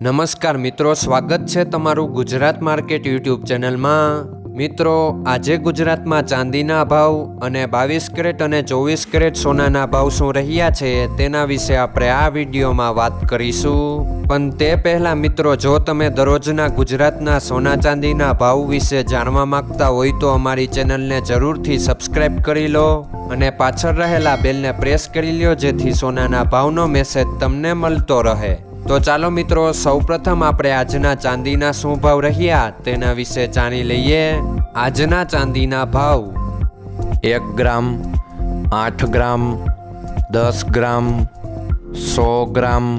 નમસ્કાર મિત્રો, સ્વાગત છે તમારું ગુજરાત માર્કેટ યુટ્યુબ ચેનલમાં। મિત્રો, આજે ગુજરાતમાં ચાંદીના ભાવ અને 22 કેરેટ અને 24 કેરેટ સોનાના ભાવ શું રહ્યા છે તેના વિશે આપણે આ વિડીયોમાં વાત કરીશું। પણ તે પહેલાં મિત્રો, જો તમે દરરોજના ગુજરાતના સોના ચાંદીના ભાવ વિશે જાણવા માંગતા હોય તો અમારી ચેનલને જરૂરથી સબસ્ક્રાઈબ કરી લો અને પાછળ રહેલા બેલને પ્રેસ કરી લો, જેથી સોનાના ભાવનો મેસેજ તમને મળતો રહે। તો ચાલો મિત્રો, સૌપ્રથમ આપણે આજના ચાંદીના શું ભાવ રહ્યા તેના વિશે જાણી લઈએ। આજના ચાંદીના ભાવ 1 ગ્રામ, 8 ગ્રામ, 10 ગ્રામ, 100 ગ્રામ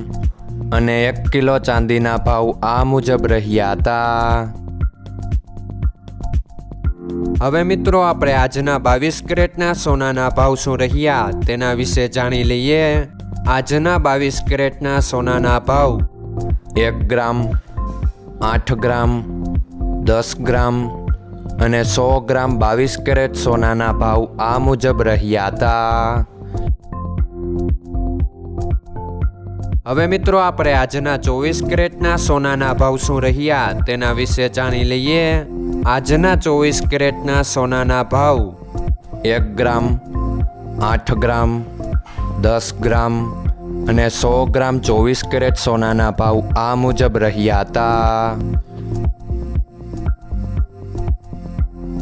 અને 1 કિલો ચાંદીના ભાવ આ મુજબ રહ્યા હતા। હવે મિત્રો, આપણે આજના 22 કેરેટના સોનાના ભાવ શું રહ્યા તેના વિશે જાણી લઈએ। આજના 22 કેરેટના સોનાના ભાવ 1 ગ્રામ, 8 ગ્રામ, 10 ગ્રામ અને 100 ગ્રામ 22 કેરેટ સોનાના ભાવ આ મુજબ રહ્યા હતા। હવે મિત્રો, આપણે આજના 24 કેરેટના સોનાના ભાવ શું રહ્યા તેના વિશે જાણી લઈએ। આજના 24 કેરેટના સોનાના ભાવ 1 ગ્રામ, 8 ગ્રામ, 10 ગ્રામ અને 100 ગ્રામ 24 કેરેટ સોનાના ભાવ આ મુજબ રહ્યા હતા।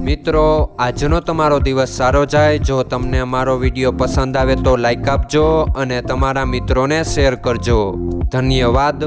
મિત્રો, આજનો તમારો દિવસ સારો જાય। જો તમને અમારો વિડીયો પસંદ આવે તો લાઈક આપજો અને તમારા મિત્રોને શેર કરજો। ધન્યવાદ।